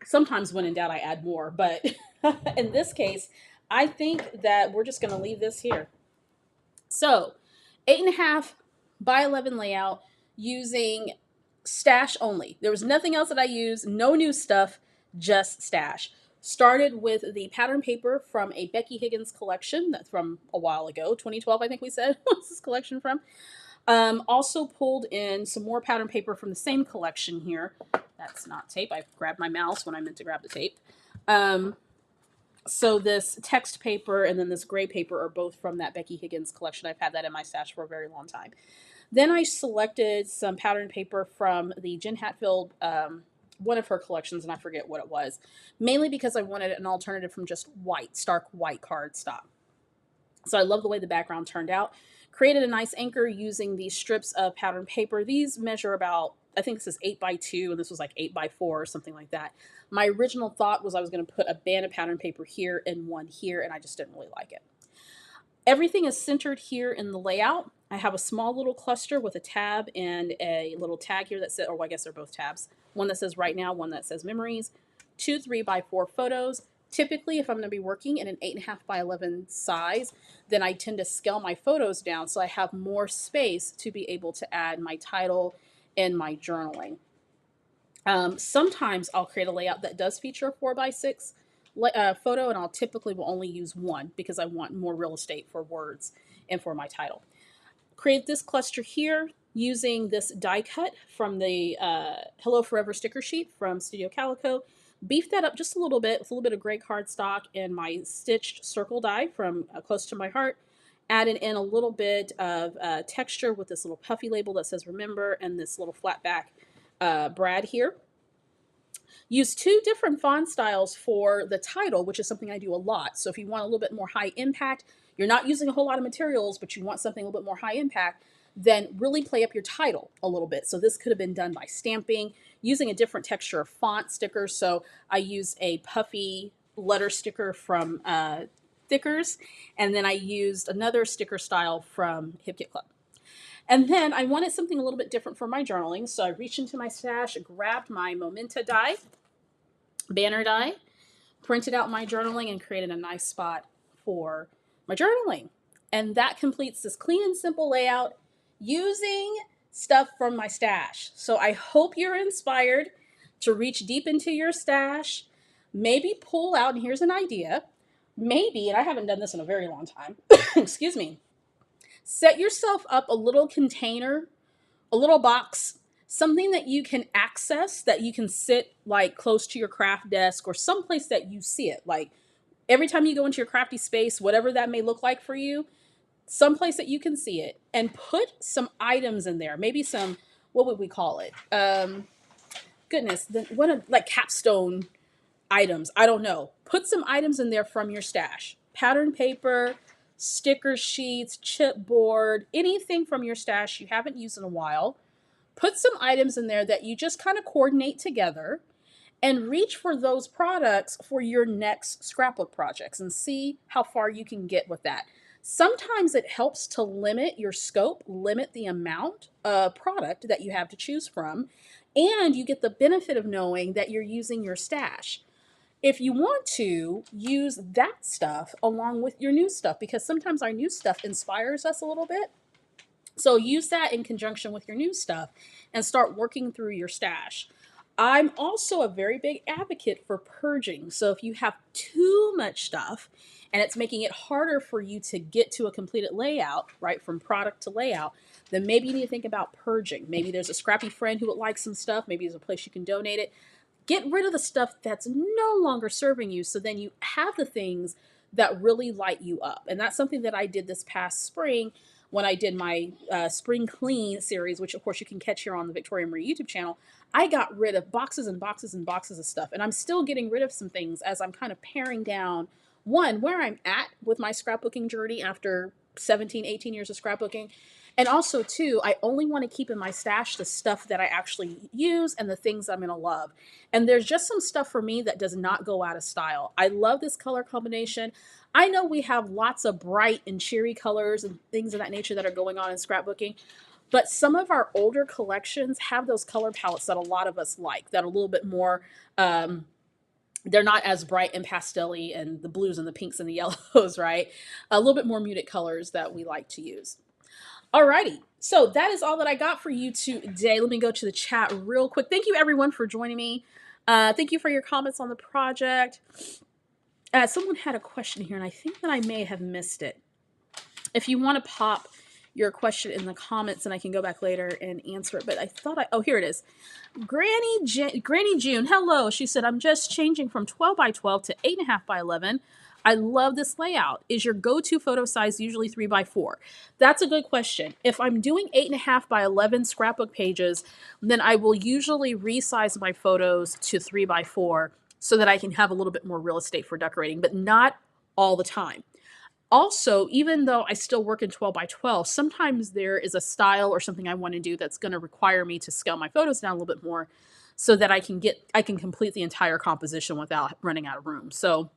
sometimes when in doubt, I add more. But in this case, I think that we're just going to leave this here. So 8.5 by 11 layout using stash only. There was nothing else that I used, no new stuff, just stash. Started with the pattern paper from a Becky Higgins collection that's from a while ago, 2012, I think we said was this collection from. Also pulled in some more pattern paper from the same collection here. That's not tape. I grabbed my mouse when I meant to grab the tape. So this text paper and then this gray paper are both from that Becky Higgins collection. I've had that in my stash for a very long time. Then I selected some pattern paper from the Jen Hatfield, one of her collections, and I forget what it was, mainly because I wanted an alternative from just white, stark white cardstock. So I love the way the background turned out. Created a nice anchor using these strips of pattern paper. These measure about, I think this is 8 by 2, and this was like 8 by 4 or something like that. My original thought was I was going to put a band of pattern paper here and one here, and I just didn't really like it. Everything is centered here in the layout. I have a small little cluster with a tab and a little tag here that says, or I guess they're both tabs. One that says right now, one that says memories. 2 3 by 4 photos. Typically, if I'm going to be working in an 8.5 by 11 size, then I tend to scale my photos down so I have more space to be able to add my title and my journaling. Sometimes I'll create a layout that does feature a 4 by 6 photo, and I'll typically will only use one because I want more real estate for words and for my title. Create this cluster here using this die cut from the Hello Forever sticker sheet from Studio Calico. Beef that up just a little bit with a little bit of gray cardstock and my stitched circle die from Close to My Heart. Added in a little bit of texture with this little puffy label that says remember and this little flat back brad here. Use 2 different font styles for the title, which is something I do a lot. So if you want a little bit more high impact, you're not using a whole lot of materials, but you want something a little bit more high impact, then really play up your title a little bit. So this could have been done by stamping, using a different texture of font stickers. So I use a puffy letter sticker from Thickers, and then I used another sticker style from Hip Kit Club. And then I wanted something a little bit different for my journaling, so I reached into my stash, grabbed my Momenta die, banner die, printed out my journaling, and created a nice spot for my journaling. And that completes this clean and simple layout using stuff from my stash. So I hope you're inspired to reach deep into your stash, maybe pull out, and here's an idea, maybe, and I haven't done this in a very long time, excuse me, set yourself up a little container, a little box, something that you can access, that you can sit like close to your craft desk or someplace that you see it. Like every time you go into your crafty space, whatever that may look like for you, someplace that you can see it, and put some items in there. Maybe some, what would we call it? Like capstone items. I don't know. Put some items in there from your stash. Pattern paper, sticker sheets, chipboard, anything from your stash you haven't used in a while. Put some items in there that you just kind of coordinate together, and reach for those products for your next scrapbook projects and see how far you can get with that. Sometimes it helps to limit your scope, limit the amount of product that you have to choose from, and you get the benefit of knowing that you're using your stash. If you want to, use that stuff along with your new stuff, because sometimes our new stuff inspires us a little bit. So use that in conjunction with your new stuff and start working through your stash. I'm also a very big advocate for purging. So if you have too much stuff and it's making it harder for you to get to a completed layout, right, from product to layout, then maybe you need to think about purging. Maybe there's a scrappy friend who would like some stuff. Maybe there's a place you can donate it. Get rid of the stuff that's no longer serving you, so then you have the things that really light you up. And that's something that I did this past spring when I did my Spring Clean series, which of course you can catch here on the Victoria Marie YouTube channel. I got rid of boxes and boxes and boxes of stuff. And I'm still getting rid of some things as I'm kind of paring down, one, where I'm at with my scrapbooking journey after 17, 18 years of scrapbooking. And also, two, I only want to keep in my stash the stuff that I actually use and the things I'm going to love. And there's just some stuff for me that does not go out of style. I love this color combination. I know we have lots of bright and cheery colors and things of that nature that are going on in scrapbooking, but some of our older collections have those color palettes that a lot of us like, that are a little bit more, they're not as bright and pastel-y, and the blues and the pinks and the yellows, right? A little bit more muted colors that we like to use. Alrighty, so that is all that I got for you today. Let me go to the chat real quick. Thank you everyone for joining me. Thank you for your comments on the project. Someone had a question here, and I think that I may have missed it. If you want to pop your question in the comments, and I can go back later and answer it, but I thought oh, here it is. Granny June, hello. She said, I'm just changing from 12 by 12 to 8.5 by 11. I love this layout. Is your go-to photo size usually 3 by 4? That's a good question. If I'm doing 8.5 by 11 scrapbook pages, then I will usually resize my photos to 3 by 4 so that I can have a little bit more real estate for decorating, but not all the time. Also, even though I still work in 12 by 12, sometimes there is a style or something I want to do that's going to require me to scale my photos down a little bit more so that I can complete the entire composition without running out of room. So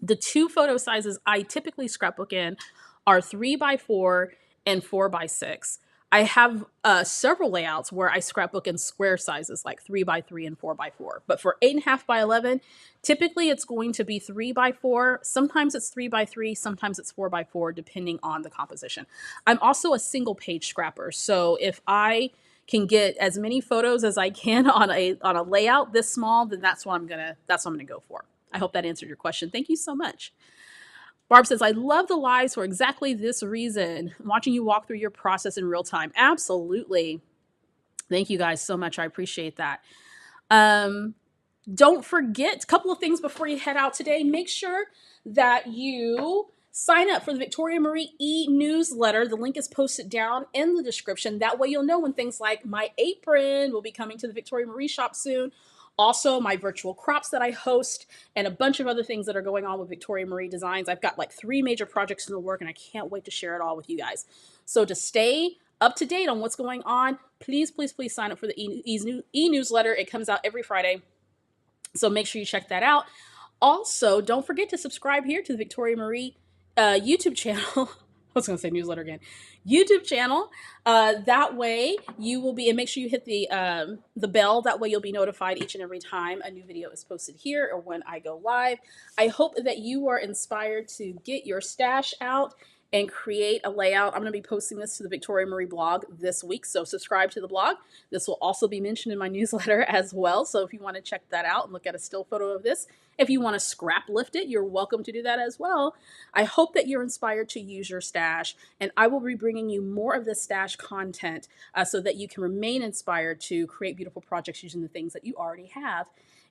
the two photo sizes I typically scrapbook in are 3 by 4 and 4 by 6. I have several layouts where I scrapbook in square sizes like 3 by 3 and 4 by 4. But for 8.5 by 11, typically it's going to be 3 by 4. Sometimes it's 3 by 3, sometimes it's 4 by 4, depending on the composition. I'm also a single page scrapper. So if I can get as many photos as I can on a layout this small, then that's what I'm gonna go for. I hope that answered your question. Thank you so much. Barb says, I love the lives for exactly this reason. Watching you walk through your process in real time. Absolutely. Thank you guys so much. I appreciate that. Don't forget a couple of things before you head out today. Make sure that you sign up for the Victoria Marie eNewsletter. The link is posted down in the description. That way you'll know when things like my apron will be coming to the Victoria Marie shop soon, Also, my virtual crops that I host, and a bunch of other things that are going on with Victoria Marie Designs. I've got like 3 major projects in the work, and I can't wait to share it all with you guys. So to stay up to date on what's going on, please, please, please sign up for the e-newsletter. It comes out every Friday. So make sure you check that out. Also, don't forget to subscribe here to the Victoria Marie YouTube channel. I was going to say newsletter again. YouTube channel. That way you will be, and make sure you hit the bell. That way you'll be notified each and every time a new video is posted here or when I go live. I hope that you are inspired to get your stash out and create a layout. I'm going to be posting this to the Victoria Marie blog this week, so subscribe to the blog. This will also be mentioned in my newsletter as well, so if you want to check that out and look at a still photo of this, if you want to scrap lift it, you're welcome to do that as well. I hope that you're inspired to use your stash, and I will be bringing you more of this stash content so that you can remain inspired to create beautiful projects using the things that you already have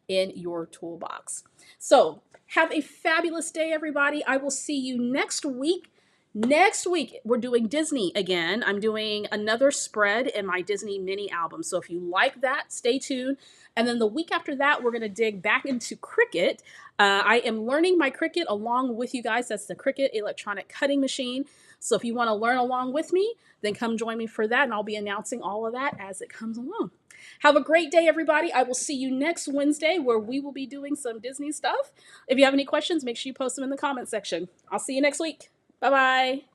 in your toolbox. So have a fabulous day, everybody. I will see you next week. Next week, we're doing Disney again. I'm doing another spread in my Disney mini album. So if you like that, stay tuned. And then the week after that, we're going to dig back into Cricut. I am learning my Cricut along with you guys. That's the Cricut electronic cutting machine. So if you want to learn along with me, then come join me for that. And I'll be announcing all of that as it comes along. Have a great day, everybody. I will see you next Wednesday where we will be doing some Disney stuff. If you have any questions, make sure you post them in the comment section. I'll see you next week. Bye-bye.